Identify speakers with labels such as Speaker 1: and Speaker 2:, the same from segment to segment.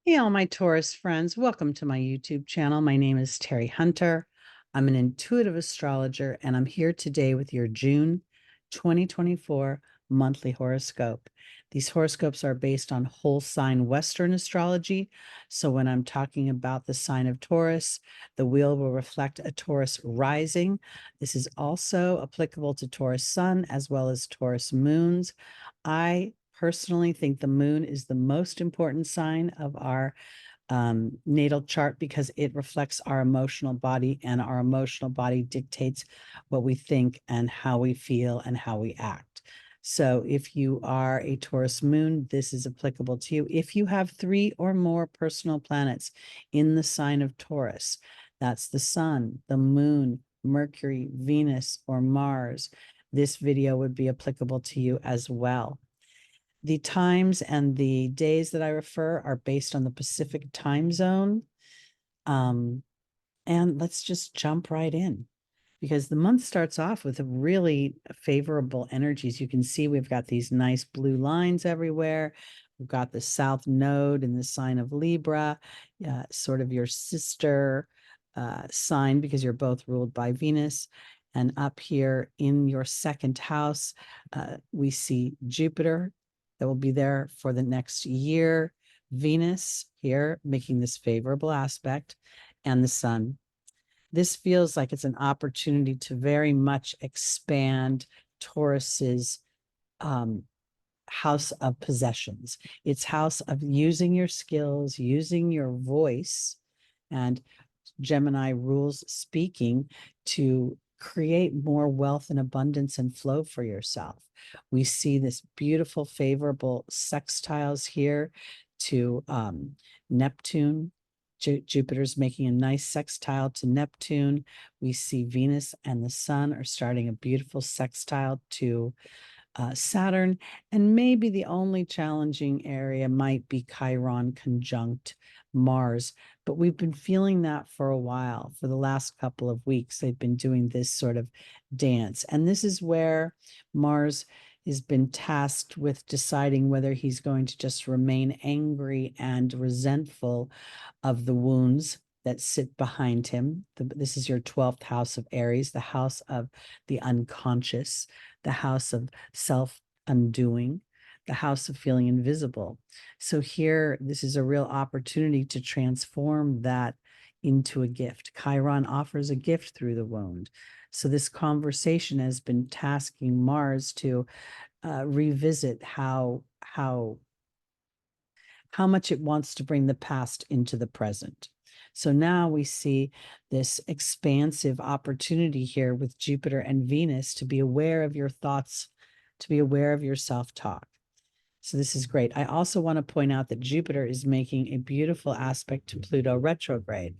Speaker 1: Hey, all my Taurus friends, welcome to my YouTube channel. My name is Teri Hunter. I'm an intuitive astrologer, and I'm here today with your June 2024 monthly horoscope. These horoscopes are based on whole sign Western astrology. So when I'm talking about the sign of Taurus, the wheel will reflect a Taurus rising. This is also applicable to Taurus sun as well as Taurus moons. I personally think the moon is the most important sign of our natal chart because it reflects our emotional body, and our emotional body dictates what we think and how we feel and how we act. So if you are a Taurus moon, this is applicable to you. If you have 3 or more personal planets in the sign of Taurus, that's the sun, the moon, Mercury, Venus, or Mars, this video would be applicable to you as well. The times and the days that I refer are based on the Pacific time zone. And let's just jump right in because the month starts off with a really favorable energies. You can see we've got these nice blue lines everywhere. We've got the South Node in the sign of Libra, sort of your sister sign because you're both ruled by Venus. And up here in your second house, we see Jupiter that will be there for the next year. Venus here making this favorable aspect, and the sun. This feels like it's an opportunity to very much expand Taurus's house of possessions. It's house of using your skills, using your voice, and Gemini rules speaking to create more wealth and abundance and flow for yourself. We see this beautiful, favorable sextiles here to Neptune. Jupiter's making a nice sextile to Neptune. We see Venus and the Sun are starting a beautiful sextile to Saturn. And maybe the only challenging area might be Chiron conjunct Mars. But we've been feeling that for a while. For the last couple of weeks, they've been doing this sort of dance. And this is where Mars has been tasked with deciding whether he's going to just remain angry and resentful of the wounds that sit behind him. This is your 12th house of Aries, the house of the unconscious, the house of self-undoing, the house of feeling invisible. So here, this is a real opportunity to transform that into a gift. Chiron offers a gift through the wound. So this conversation has been tasking Mars to revisit how much it wants to bring the past into the present. So now we see this expansive opportunity here with Jupiter and Venus to be aware of your thoughts, to be aware of your self-talk. So this is great. I also want to point out that Jupiter is making a beautiful aspect to Pluto retrograde.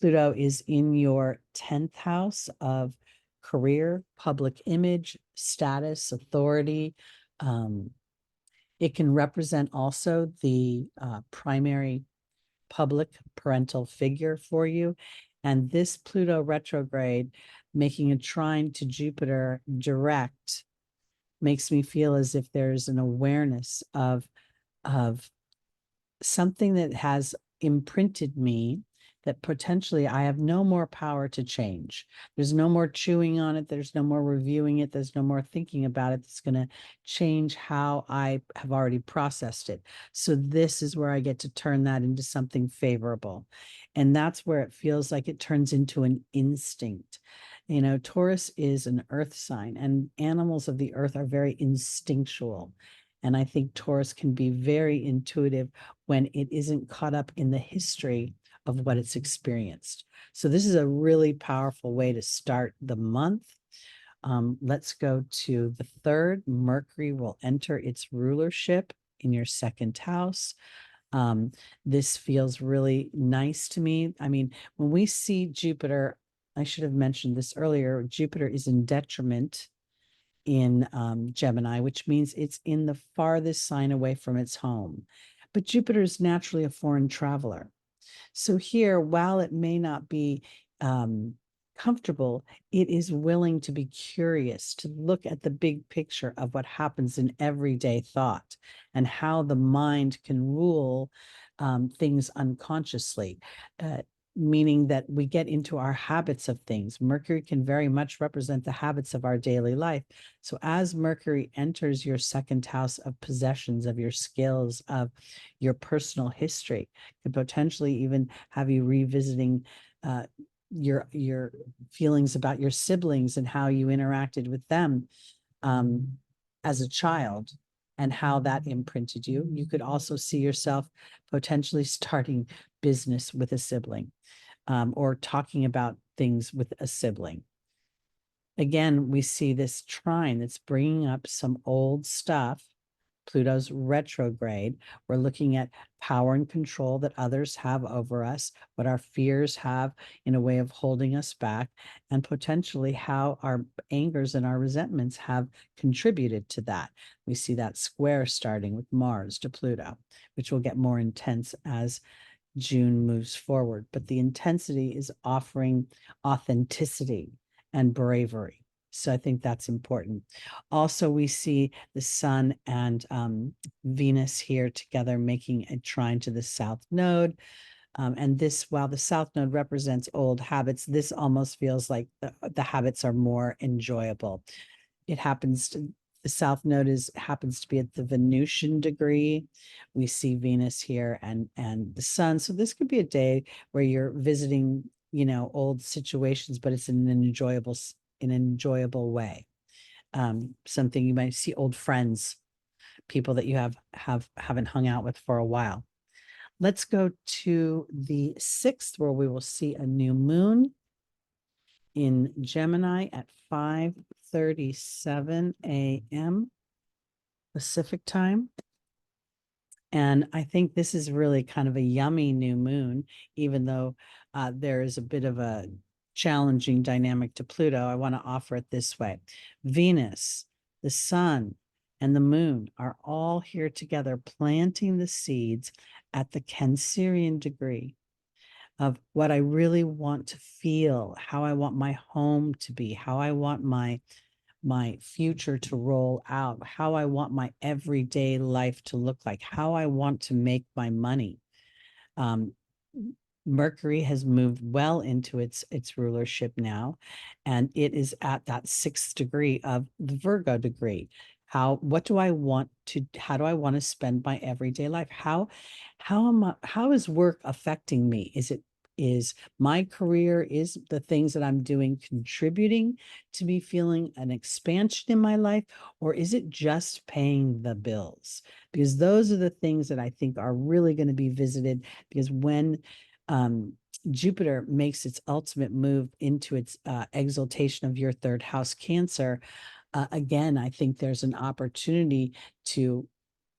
Speaker 1: Pluto is in your 10th house of career, public image, status, authority. It can represent also the primary public parental figure for you. And this Pluto retrograde making a trine to Jupiter direct makes me feel as if there's an awareness of something that has imprinted me that potentially I have no more power to change. There's no more chewing on it. There's no more reviewing it. There's no more thinking about it. That's going to change how I have already processed it. So this is where I get to turn that into something favorable. And that's where it feels like it turns into an instinct. You know, Taurus is an earth sign, and animals of the earth are very instinctual. And I think Taurus can be very intuitive when it isn't caught up in the history of what it's experienced. So this is a really powerful way to start the month. Let's go to the 3rd. Mercury will enter its rulership in your 2nd house. This feels really nice to me. I mean, when we see Jupiter, I should have mentioned this earlier, Jupiter is in detriment in Gemini, which means it's in the farthest sign away from its home. But Jupiter is naturally a foreign traveler. So here, while it may not be comfortable, it is willing to be curious, to look at the big picture of what happens in everyday thought and how the mind can rule things unconsciously, meaning that we get into our habits of things. Mercury can very much represent the habits of our daily life. So as Mercury enters your second house of possessions, of your skills, of your personal history, could potentially even have you revisiting your feelings about your siblings and how you interacted with them as a child and how that imprinted you. You could also see yourself potentially starting business with a sibling, or talking about things with a sibling. Again, we see this trine that's bringing up some old stuff. Pluto's retrograde. We're looking at power and control that others have over us, what our fears have in a way of holding us back, and potentially how our angers and our resentments have contributed to that. We see that square starting with Mars to Pluto, which will get more intense as June moves forward. But the intensity is offering authenticity and bravery. So I think that's important. Also, we see the Sun and Venus here together making a trine to the South Node. And this, while the South Node represents old habits, this almost feels like the habits are more enjoyable. It happens to, the South Node happens to be at the Venusian degree. We see Venus here and the Sun. So this could be a day where you're visiting, old situations, but it's in an enjoyable way. Something you might see old friends, people that you haven't hung out with for a while. Let's go to the 6th, where we will see a new moon in Gemini at 5:37 a.m. Pacific time. And I think this is really kind of a yummy new moon, even though there is a bit of a challenging dynamic to Pluto. I want to offer it this way. Venus, the Sun, and the Moon are all here together, planting the seeds at the Cancerian degree of what I really want to feel, how I want my home to be, how I want my future to roll out, how I want my everyday life to look like, how I want to make my money. Mercury has moved well into its rulership now, and it is at that 6th degree of the Virgo degree. How do I want to spend my everyday life? How is work affecting me? Is my career, is the things that I'm doing contributing to me feeling an expansion in my life, or is it just paying the bills? Because those are the things that I think are really going to be visited, because when Jupiter makes its ultimate move into its exaltation of your 3rd house, Cancer, again, I think there's an opportunity to,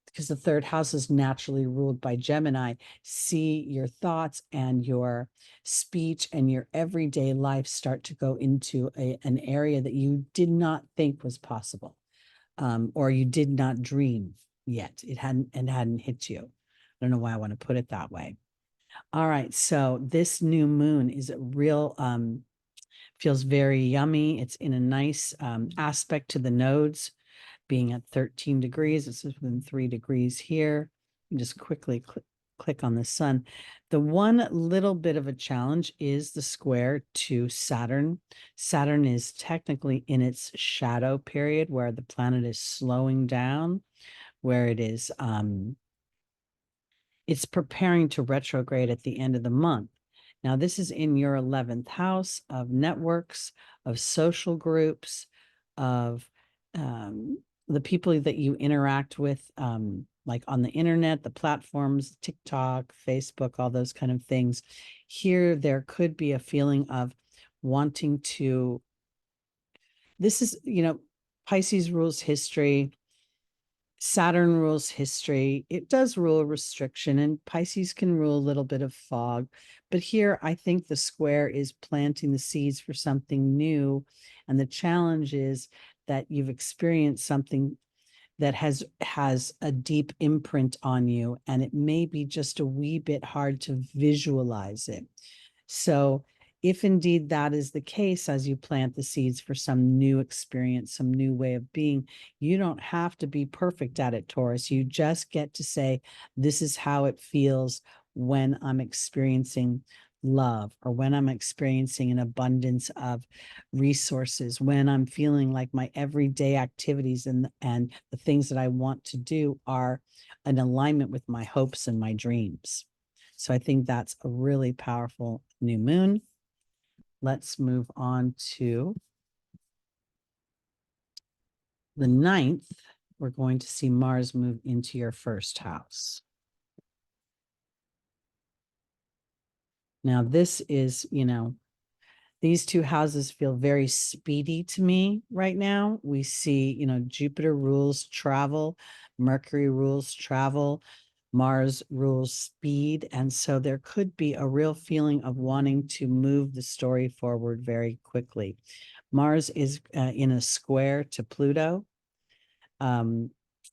Speaker 1: because the 3rd house is naturally ruled by Gemini, see your thoughts and your speech and your everyday life start to go into an area that you did not think was possible, or you did not dream yet. It hadn't hit you. I don't know why I want to put it that way. All right, so this new moon is a real, feels very yummy. It's in a nice aspect to the nodes, being at 13 degrees. This is within 3 degrees here. You just quickly click on the Sun. The one little bit of a challenge is the square to Saturn. Saturn is technically in its shadow period, where the planet is slowing down, where it is it's preparing to retrograde at the end of the month. Now, this is in your 11th house of networks, of social groups, of the people that you interact with, like on the internet, the platforms, TikTok, Facebook, all those kind of things. Here, there could be a feeling of wanting to, this is, Pisces rules history. Saturn rules history. It does rule restriction, and Pisces can rule a little bit of fog. But here, I think the square is planting the seeds for something new. And the challenge is that you've experienced something that has a deep imprint on you, and it may be just a wee bit hard to visualize it. So if indeed that is the case, as you plant the seeds for some new experience, some new way of being, you don't have to be perfect at it, Taurus. You just get to say, this is how it feels when I'm experiencing love, or when I'm experiencing an abundance of resources, when I'm feeling like my everyday activities and the things that I want to do are in alignment with my hopes and my dreams. So I think that's a really powerful new moon. Let's move on to the 9th. We're going to see Mars move into your first house. Now, this is, these two houses feel very speedy to me right now. We see, Jupiter rules travel, Mercury rules travel, Mars rules speed. And so there could be a real feeling of wanting to move the story forward very quickly. Mars is in a square to Pluto.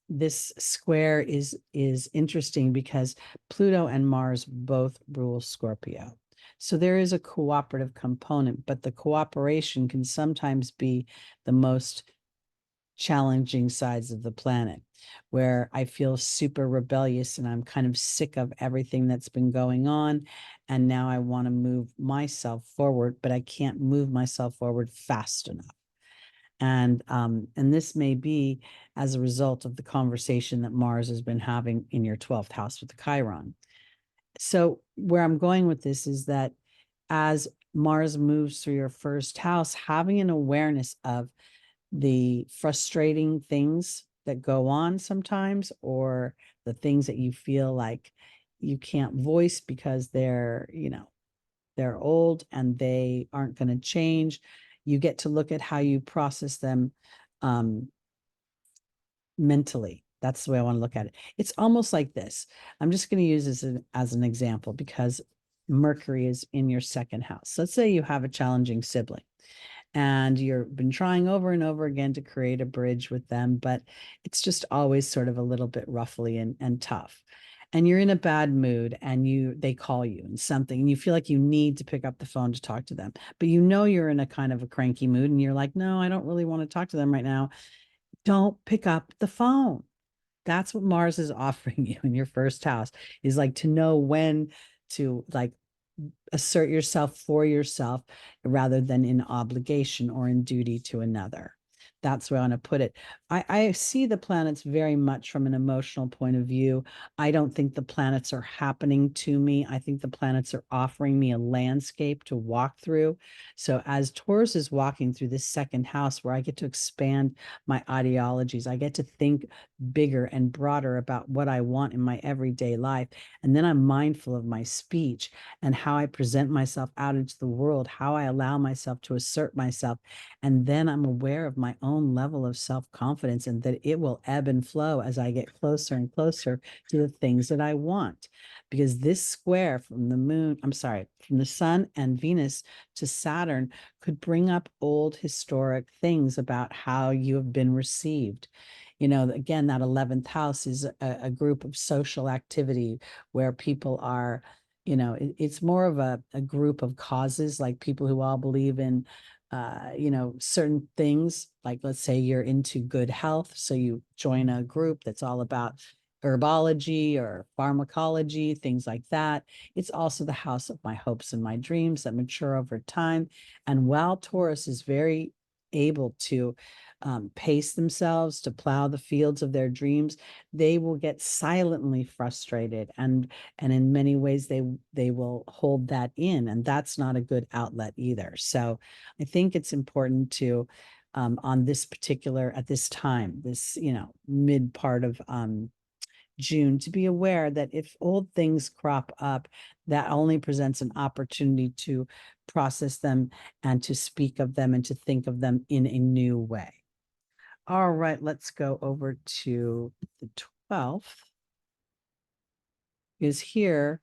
Speaker 1: This square is interesting because Pluto and Mars both rule Scorpio. So there is a cooperative component, but the cooperation can sometimes be the most challenging sides of the planet, where I feel super rebellious and I'm kind of sick of everything that's been going on. And now I want to move myself forward, but I can't move myself forward fast enough. And this may be as a result of the conversation that Mars has been having in your 12th house with the Chiron. So where I'm going with this is that as Mars moves through your first house, having an awareness of the frustrating things that go on sometimes, or the things that you feel like you can't voice because they're old and they aren't going to change. You get to look at how you process them mentally. That's the way I want to look at it. It's almost like this. I'm just going to use this as an example because Mercury is in your second house. Let's say you have a challenging sibling and you've been trying over and over again to create a bridge with them, but it's just always sort of a little bit roughly and tough. And you're in a bad mood and they call you and something, and you feel like you need to pick up the phone to talk to them, but you're in a kind of a cranky mood and you're like, no, I don't really want to talk to them right now. Don't pick up the phone. That's what Mars is offering you in your first house, is like to know when to like assert yourself for yourself rather than in obligation or in duty to another. That's where I want to put it. I see the planets very much from an emotional point of view. I don't think the planets are happening to me. I think the planets are offering me a landscape to walk through. So as Taurus is walking through this second house where I get to expand my ideologies, I get to think bigger and broader about what I want in my everyday life. And then I'm mindful of my speech and how I present myself out into the world, how I allow myself to assert myself. And then I'm aware of my own level of self-confidence and that it will ebb and flow as I get closer and closer to the things that I want. Because this square from the sun and Venus to Saturn could bring up old historic things about how you have been received. Again, that 11th house is a group of social activity where people are, it's more of a group of causes, like people who all believe in certain things. Like, let's say you're into good health, so you join a group that's all about herbology or pharmacology, things like that. It's also the house of my hopes and my dreams that mature over time. And while Taurus is very able to pace themselves to plow the fields of their dreams, they will get silently frustrated, and in many ways they will hold that in, and that's not a good outlet either. So I think it's important to on this particular, at this time, this mid part of June, to be aware that if old things crop up, that only presents an opportunity to process them and to speak of them and to think of them in a new way. All right, let's go over to the 12th. Is here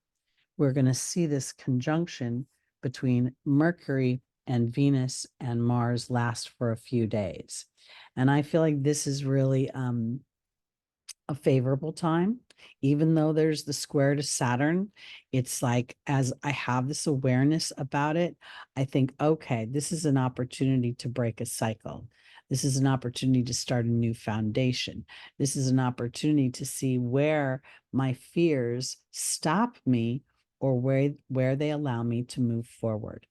Speaker 1: we're going to see this conjunction between Mercury and Venus and Mars last for a few days. And I feel like this is really a favorable time even though there's the square to Saturn, it's like, as I have this awareness about it, I think, okay, this is an opportunity to break a cycle. This is an opportunity to start a new foundation. This is an opportunity to see where my fears stop me or where they allow me to move forward.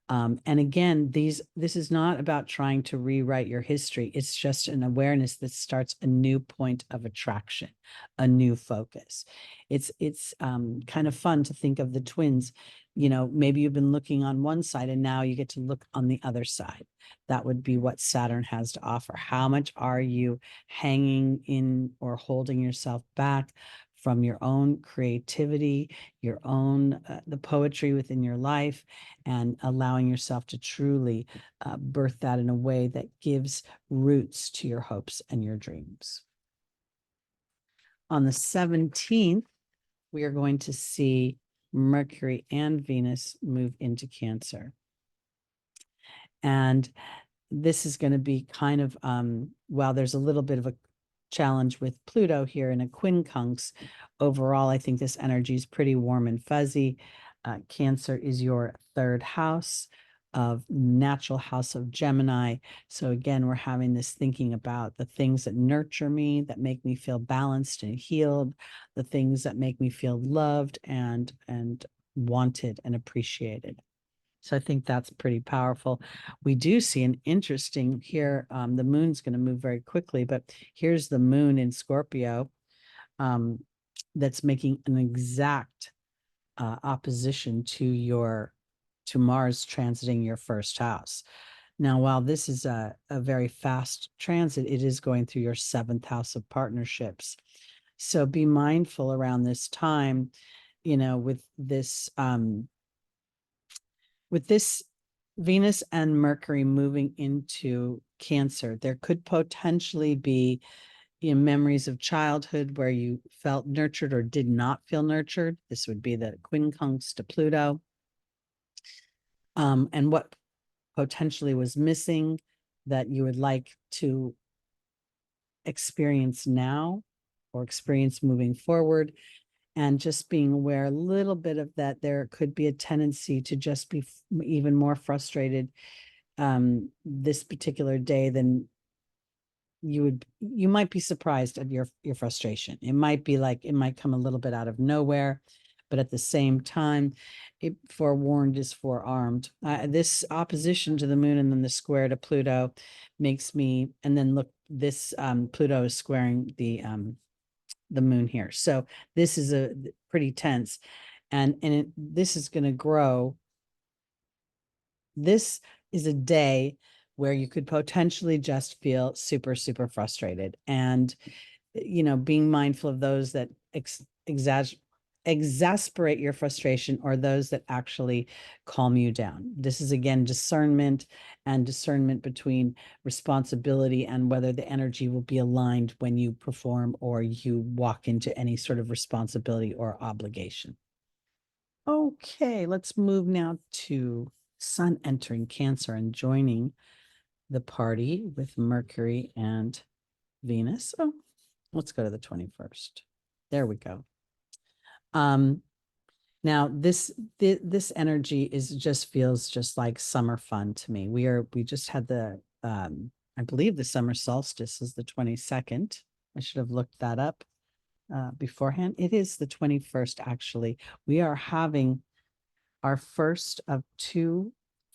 Speaker 1: And again, this is not about trying to rewrite your history. It's just an awareness that starts a new point of attraction, a new focus. It's kind of fun to think of the twins. You know, maybe you've been looking on one side and now you get to look on the other side. That would be what Saturn has to offer. How much are you hanging in or holding yourself back from your own creativity, your own the poetry within your life, and allowing yourself to truly birth that in a way that gives roots to your hopes and your dreams. On the 17th, we are going to see Mercury and Venus move into Cancer. And this is going to be kind of, while there's a little bit of a challenge with Pluto here in a quincunx, overall, I think this energy is pretty warm and fuzzy. Cancer is your third house of natural house of Gemini. So again, we're having this thinking about the things that nurture me, that make me feel balanced and healed, the things that make me feel loved and wanted and appreciated. So I think that's pretty powerful. We do see an interesting here. The moon's going to move very quickly, but here's the moon in Scorpio that's making an exact opposition to Mars transiting your first house. Now, while this is a very fast transit, it is going through your seventh house of partnerships. So be mindful around this time, you know, with this Venus and Mercury moving into Cancer, there could potentially be, you know, memories of childhood where you felt nurtured or did not feel nurtured. This would be the quincunx to Pluto. And what potentially was missing that you would like to experience now or experience moving forward. And just being aware a little bit of that, there could be a tendency to just be even more frustrated this particular day than you might be surprised at your frustration. It might be like, it might come a little bit out of nowhere, but at the same time, forewarned is forearmed. This opposition to the moon and then the square to Pluto makes me, and then look, this Pluto is squaring the moon here. So this is a pretty tense, and this is going to grow. This is a day where you could potentially just feel super, super frustrated, and, you know, being mindful of those that exasperate your frustration or those that actually calm you down. This is again discernment, and discernment between responsibility and whether the energy will be aligned when you perform or you walk into any sort of responsibility or obligation. Okay, let's move now to Sun entering Cancer and joining the party with Mercury and Venus. Oh, let's go to the 21st. There we go. Now this energy just feels just like summer fun to me. We just had the I believe the summer solstice is the 22nd. I should have looked that up beforehand. It is the 21st, actually. We are having our first of two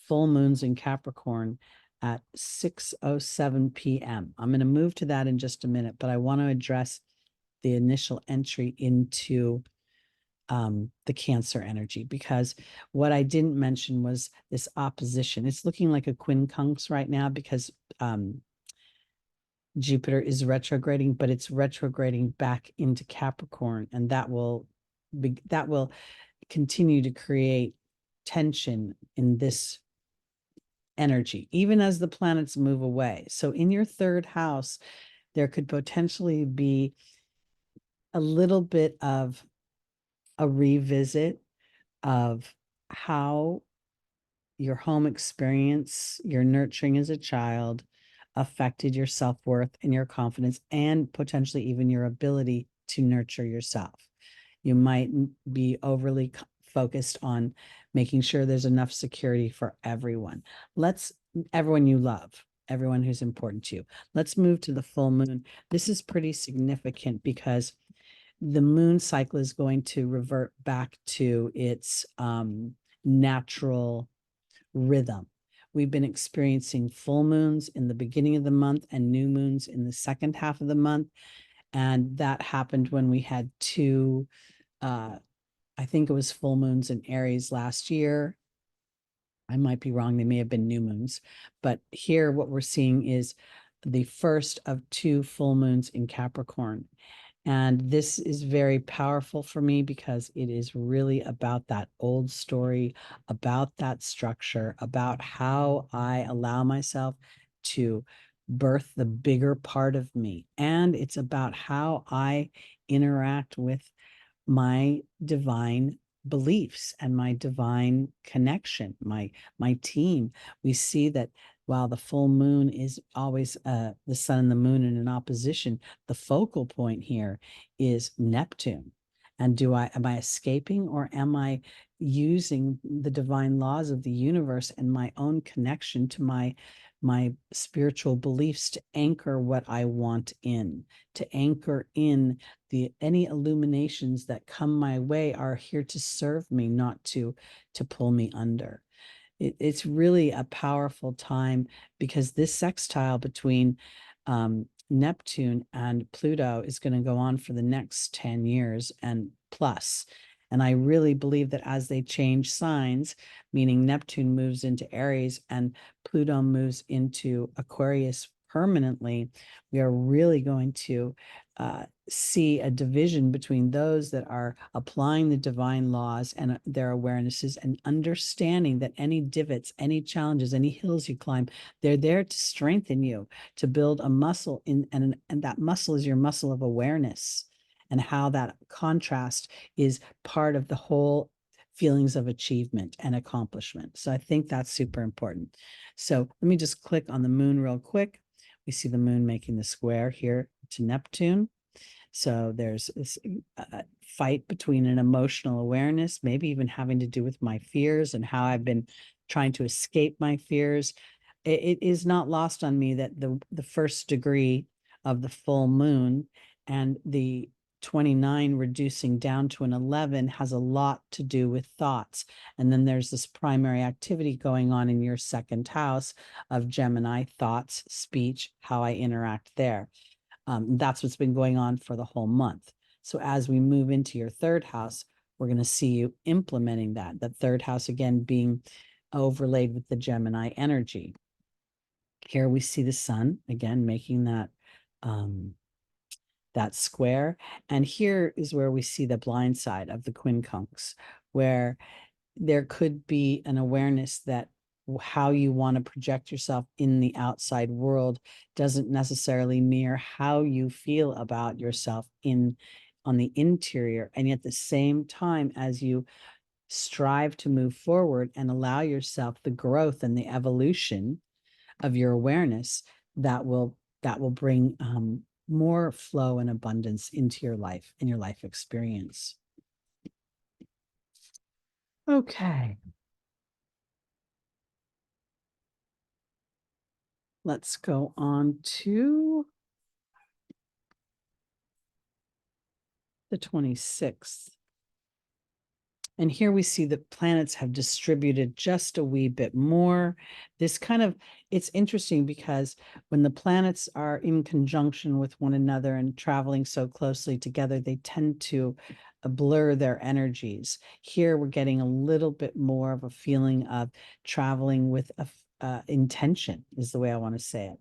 Speaker 1: full moons in Capricorn at 6:07 p.m. I'm going to move to that in just a minute, but I want to address the initial entry into the Cancer energy, because what I didn't mention was this opposition. It's looking like a quincunx right now because Jupiter is retrograding, but it's retrograding back into Capricorn, and that will continue to create tension in this energy, even as the planets move away. So in your third house, there could potentially be a little bit of a revisit of how your home experience, your nurturing as a child, affected your self-worth and your confidence, and potentially even your ability to nurture yourself. You might be overly focused on making sure there's enough security for everyone. Everyone you love, everyone who's important to you. Let's move to the full moon. This is pretty significant because the moon cycle is going to revert back to its natural rhythm. We've been experiencing full moons in the beginning of the month and new moons in the second half of the month. And that happened when we had two, I think it was full moons in Aries last year. I might be wrong. They may have been new moons. But here, what we're seeing is the first of two full moons in Capricorn. And this is very powerful for me because it is really about that old story, about that structure, about how I allow myself to birth the bigger part of me. And it's about how I interact with my divine beliefs and my divine connection, my team. We see that while the full moon is always the sun and the moon in an opposition, the focal point here is Neptune. And am I escaping, or am I using the divine laws of the universe and my own connection to my spiritual beliefs to anchor what I want in, to anchor in any illuminations that come my way are here to serve me, not to pull me under. It's really a powerful time because this sextile between Neptune and Pluto is going to go on for the next 10 years and plus. And I really believe that as they change signs, meaning Neptune moves into Aries and Pluto moves into Aquarius permanently, we are really going to see a division between those that are applying the divine laws and their awarenesses and understanding that any divots, any challenges, any hills you climb, they're there to strengthen you, to build a muscle and that muscle is your muscle of awareness, and how that contrast is part of the whole feelings of achievement and accomplishment. So I think that's super important. So let me just click on the moon real quick. We see the moon making the square here to Neptune. So there's this fight between an emotional awareness, maybe even having to do with my fears and how I've been trying to escape my fears. It is not lost on me that the first degree of the full moon and the 29 reducing down to an 11 has a lot to do with thoughts. And then there's this primary activity going on in your second house of Gemini, thoughts, speech, how I interact there. That's what's been going on for the whole month. So as we move into your third house, we're going to see you implementing that. The third house, again, being overlaid with the Gemini energy. Here we see the sun, again, making that that square. And here is where we see the blind side of the quincunx, where there could be an awareness that how you want to project yourself in the outside world doesn't necessarily mirror how you feel about yourself on the interior. And yet at the same time, as you strive to move forward and allow yourself the growth and the evolution of your awareness, that will bring more flow and abundance into your life and your life experience. Okay. Let's go on to the 26th. And here we see the planets have distributed just a wee bit more. It's interesting because when the planets are in conjunction with one another and traveling so closely together, they tend to blur their energies. Here we're getting a little bit more of a feeling of traveling with intention, is the way I want to say it.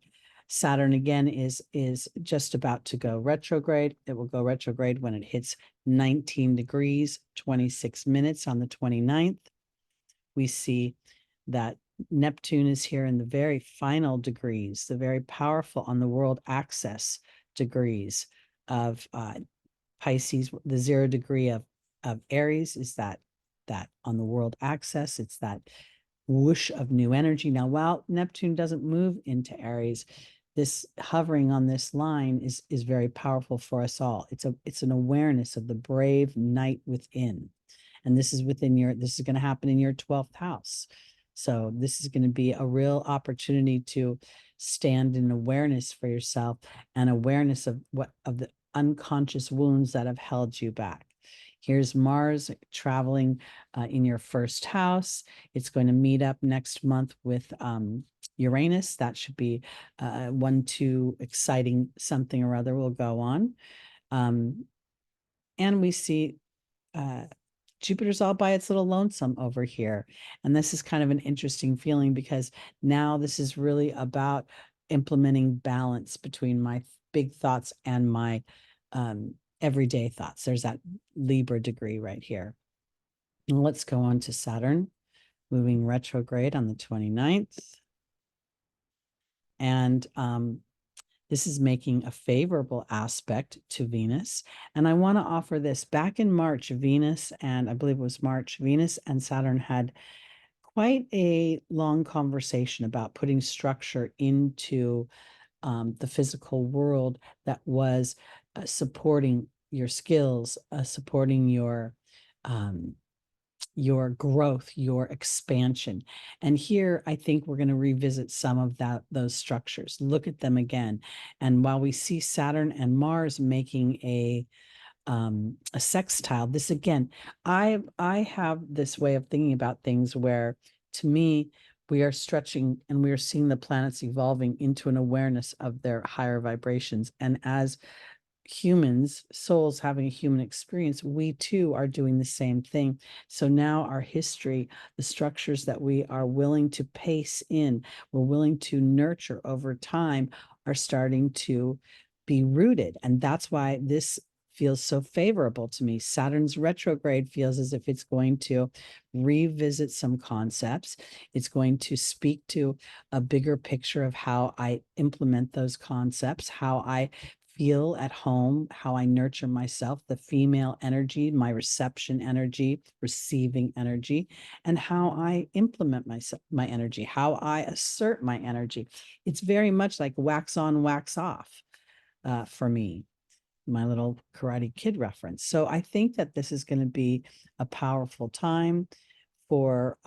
Speaker 1: Saturn again is just about to go retrograde. It will go retrograde when it hits 19 degrees, 26 minutes on the 29th. We see that Neptune is here in the very final degrees, the very powerful on the world axis degrees of Pisces. The 0 degree of Aries is that on the world axis. It's that whoosh of new energy. Now, while Neptune doesn't move into Aries, this hovering on this line is very powerful for us all. It's an awareness of the brave knight within. And this is this is going to happen in your 12th house. So this is going to be a real opportunity to stand in awareness for yourself and awareness of the unconscious wounds that have held you back. Here's Mars traveling in your first house. It's going to meet up next month with Uranus. That should be too exciting something or other will go on. And we see Jupiter's all by its little lonesome over here. And this is kind of an interesting feeling because now this is really about implementing balance between my big thoughts and my everyday thoughts. There's that Libra degree right here. And let's go on to Saturn, moving retrograde on the 29th. And this is making a favorable aspect to Venus. And I want to offer this. Back in March, Venus and Saturn had quite a long conversation about putting structure into the physical world that was supporting your skills, supporting your growth, your expansion. And here, I think we're going to revisit some of those structures, look at them again. And while we see Saturn and Mars making a sextile, this again, I have this way of thinking about things where, to me, we are stretching and we are seeing the planets evolving into an awareness of their higher vibrations. And as humans, souls having a human experience, we too are doing the same thing. So now our history, the structures that we are willing to pace in, we're willing to nurture over time, are starting to be rooted. And that's why this feels so favorable to me. Saturn's retrograde feels as if it's going to revisit some concepts. It's going to speak to a bigger picture of how I implement those concepts, how I feel at home, how I nurture myself, the female energy, my reception energy, receiving energy, and how I implement my energy, how I assert my energy. It's very much like wax on, wax off for me, my little Karate Kid reference. So I think that this is going to be a powerful time for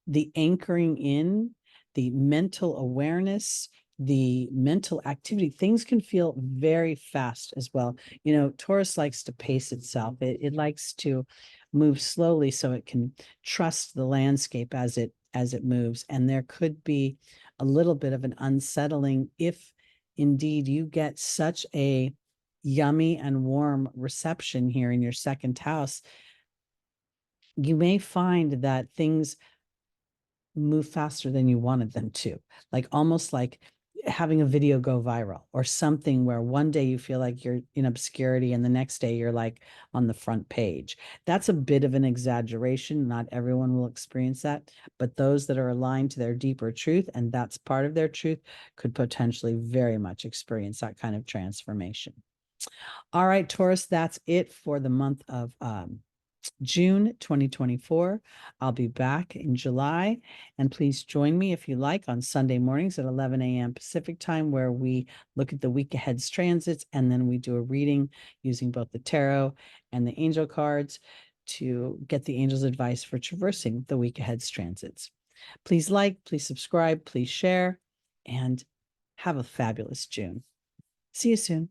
Speaker 1: the anchoring in, the mental awareness, the mental activity. Things can feel very fast as well. You know, Taurus likes to pace itself. It likes to move slowly so it can trust the landscape as it moves. And there could be a little bit of an unsettling if indeed you get such a yummy and warm reception here in your second house. You may find that things move faster than you wanted them to, like almost like having a video go viral or something where one day you feel like you're in obscurity and the next day you're like on the front page. That's a bit of an exaggeration. Not everyone will experience that, but those that are aligned to their deeper truth, and that's part of their truth, could potentially very much experience that kind of transformation. All right, Taurus, that's it for the month of June 2024. I'll be back in July, and please join me if you like on Sunday mornings at 11 a.m. Pacific time, where we look at the week ahead's transits, and then we do a reading using both the tarot and the angel cards to get the angel's advice for traversing the week ahead's transits. Please like, please subscribe, please share, and have a fabulous June. See you soon.